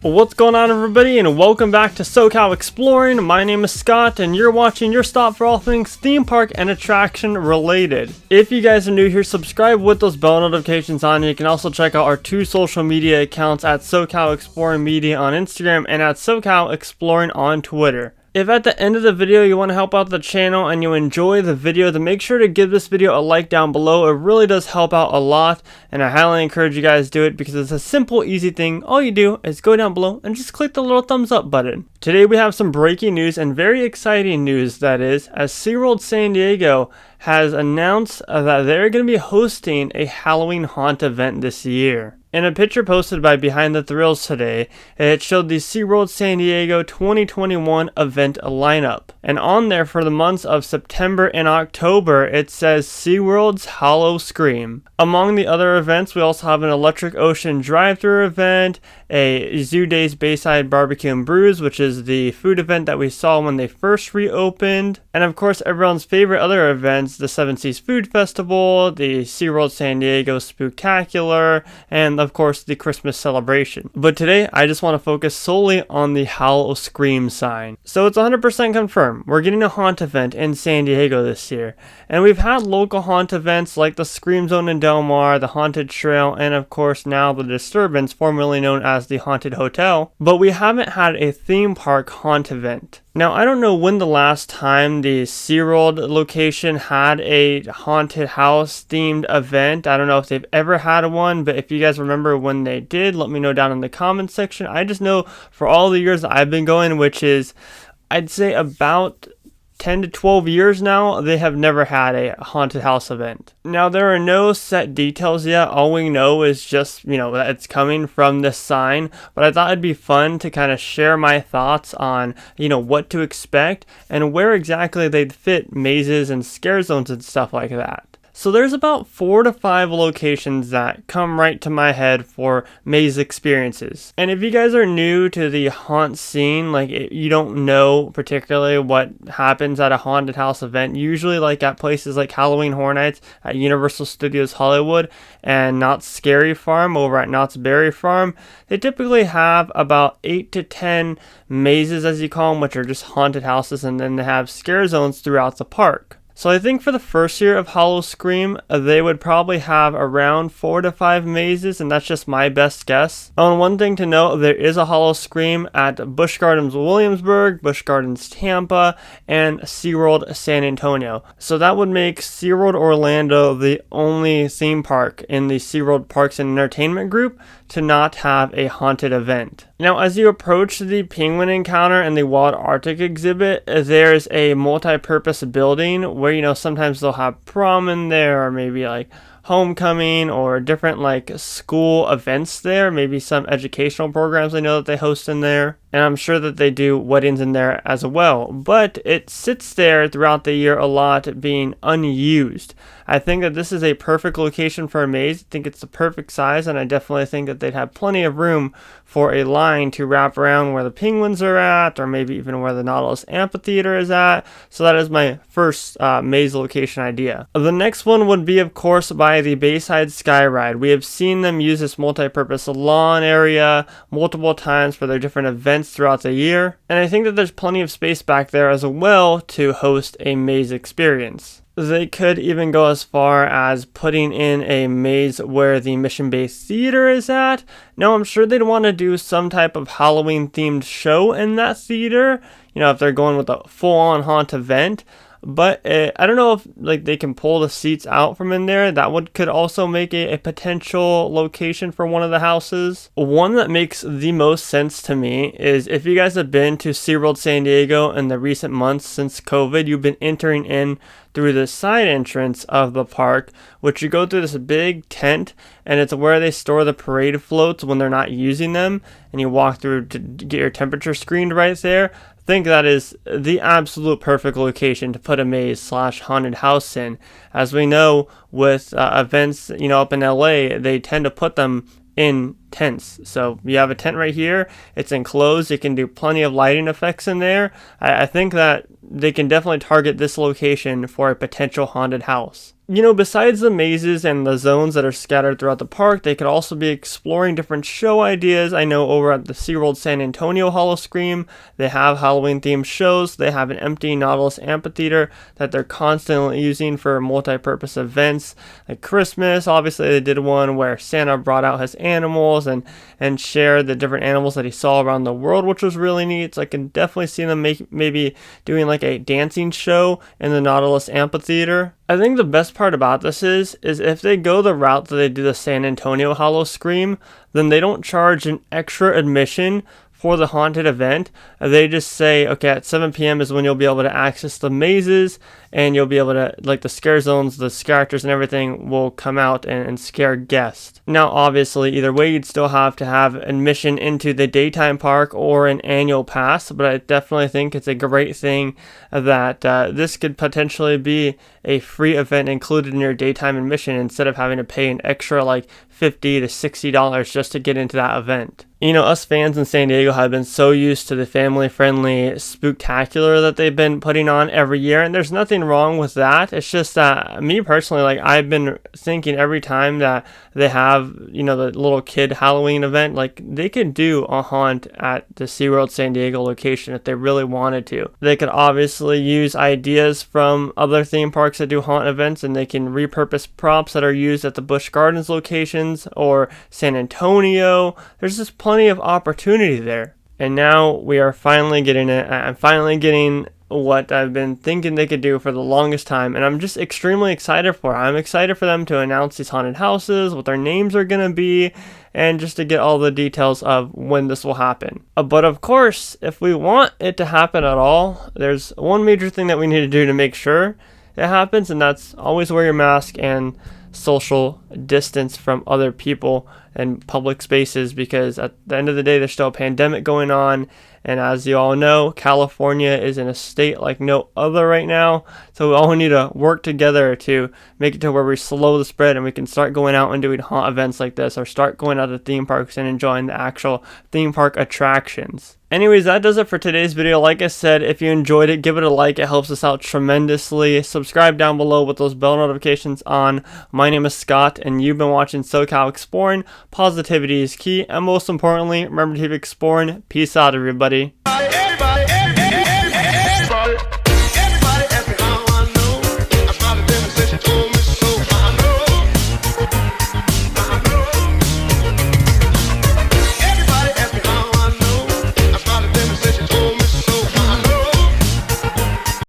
What's going on, everybody, and welcome back to SoCal Exploring. My name is Scott and you're watching your stop for all things theme park and attraction related. If you guys are new here, subscribe with those bell notifications on. You can also check out our two social media accounts at SoCal Exploring Media on Instagram and at SoCal Exploring on Twitter. If at the end of the video you want to help out the channel and you enjoy the video, then make sure to give this video a like down below. It really does help out a lot, and I highly encourage you guys to do it because it's a simple, easy thing. All you do is go down below and just click the little thumbs up button. Today we have some breaking news, and very exciting news that is, as SeaWorld San Diego has announced that they're going to be hosting a Halloween haunt event this year. In a picture posted by Behind the Thrills today, it showed the SeaWorld San Diego 2021 event lineup. And on there for the months of September and October, it says SeaWorld's Howl-O-Scream. Among the other events, we also have an Electric Ocean drive-thru event, a Zoo Days Bayside Barbecue and Brews, which is the food event that we saw when they first reopened, and of course everyone's favorite other events, the Seven Seas Food Festival, the SeaWorld San Diego Spooktacular, and of course the Christmas celebration. But today I just want to focus solely on the Howl-O-Scream sign. So it's 100% confirmed. We're getting a haunt event in San Diego this year. And we've had local haunt events like the Scream Zone in Del Mar, the Haunted Trail, and of course now the Disturbance, formerly known as the Haunted Hotel. But we haven't had a theme park haunt event. Now, I don't know when the last time the SeaWorld location had a haunted house themed event. I don't know if they've ever had one, but if you guys remember when they did, let me know down in the comments section. I just know for all the years that I've been going, which is, I'd say about 10 to 12 years now, they have never had a haunted house event. Now, there are no set details yet. All we know is just, that it's coming from this sign. But I thought it'd be fun to kind of share my thoughts on, what to expect and where exactly they'd fit mazes and scare zones and stuff like that. So there's about 4 to 5 locations that come right to my head for maze experiences. And if you guys are new to the haunt scene, you don't know particularly what happens at a haunted house event, usually at places like Halloween Horror Nights at Universal Studios Hollywood and Knott's Scary Farm over at Knott's Berry Farm, they typically have about 8 to 10 mazes, as you call them, which are just haunted houses, and then they have scare zones throughout the park. So I think for the first year of Howl-O-Scream, they would probably have around 4 to 5 mazes, and that's just my best guess. And one thing to note, there is a Howl-O-Scream at Busch Gardens Williamsburg, Busch Gardens Tampa, and SeaWorld San Antonio. So that would make SeaWorld Orlando the only theme park in the SeaWorld Parks and Entertainment group to not have a haunted event. Now, as you approach the Penguin Encounter and the Wild Arctic exhibit, there's a multi-purpose building where, sometimes they'll have prom in there, or maybe homecoming, or different school events there, maybe some educational programs I know that they host in there. And I'm sure that they do weddings in there as well. But it sits there throughout the year a lot being unused. I think that this is a perfect location for a maze. I think it's the perfect size, and I definitely think that they'd have plenty of room for a line to wrap around where the penguins are at, or maybe even where the Nautilus Amphitheater is at. So that is my first maze location idea. The next one would be, of course, by the Bayside Sky Ride. We have seen them use this multi-purpose lawn area multiple times for their different events throughout the year, and I think that there's plenty of space back there as well to host a maze experience. They could even go as far as putting in a maze where the Mission Bay Theater is at. Now, I'm sure they'd want to do some type of Halloween themed show in that theater, if they're going with a full-on haunt event. But I don't know if they can pull the seats out from in there. That could also make a potential location for one of the houses. One that makes the most sense to me is if you guys have been to SeaWorld San Diego in the recent months since COVID, you've been entering in through the side entrance of the park, which you go through this big tent, and it's where they store the parade floats when they're not using them, and you walk through to get your temperature screened right there. I think that is the absolute perfect location to put a maze / haunted house in. As we know with events, up in LA, they tend to put them in tents. So you have a tent right here, it's enclosed, you can do plenty of lighting effects in there. I think that they can definitely target this location for a potential haunted house. You know, besides the mazes and the zones that are scattered throughout the park, they could also be exploring different show ideas. I know over at the SeaWorld San Antonio Howl-O-Scream, they have Halloween themed shows. They have an empty Nautilus amphitheater that they're constantly using for multi-purpose events like Christmas. Obviously, they did one where Santa brought out his animals and shared the different animals that he saw around the world, which was really neat. So I can definitely see them maybe doing like a dancing show in the Nautilus amphitheater. I think the best part about this is if they go the route that they do the San Antonio Howl-O-Scream, then they don't charge an extra admission for the haunted event. They just say, okay, at 7 p.m. is when you'll be able to access the mazes, and you'll be able to, like the scare zones, the characters and everything will come out and scare guests. Now, obviously, either way, you'd still have to have admission into the daytime park or an annual pass, but I definitely think it's a great thing that this could potentially be a free event included in your daytime admission instead of having to pay an extra like $50 to $60 just to get into that event. You know, us fans in San Diego have been so used to the family-friendly spooktacular that they've been putting on every year, and there's nothing wrong with that. It's just that me personally, like, I've been thinking every time that they have, you know, the little kid Halloween event, like, they could do a haunt at the SeaWorld San Diego location if they really wanted to. They could obviously use ideas from other theme parks that do haunt events, and they can repurpose props that are used at the Busch Gardens locations or San Antonio. There's just plenty of opportunity there. And now we are finally getting it. I'm finally getting what I've been thinking they could do for the longest time, and I'm just extremely excited for it. I'm excited for them to announce these haunted houses, what their names are going to be, and just to get all the details of when this will happen. But of course, if we want it to happen at all, there's one major thing that we need to do to make sure it happens, and that's always wear your mask and social distance from other people and public spaces, because at the end of the day there's still a pandemic going on, and as you all know, California is in a state like no other right now, so we all need to work together to make it to where we slow the spread and we can start going out and doing haunt events like this, or start going out to theme parks and enjoying the actual theme park attractions. Anyways, that does it for today's video. Like I said, if you enjoyed it, give it a like. It helps us out tremendously. Subscribe down below with those bell notifications on. My name is Scott, and you've been watching SoCal Exploring. Positivity is key, and most importantly, remember to keep exploring. Peace out, everybody.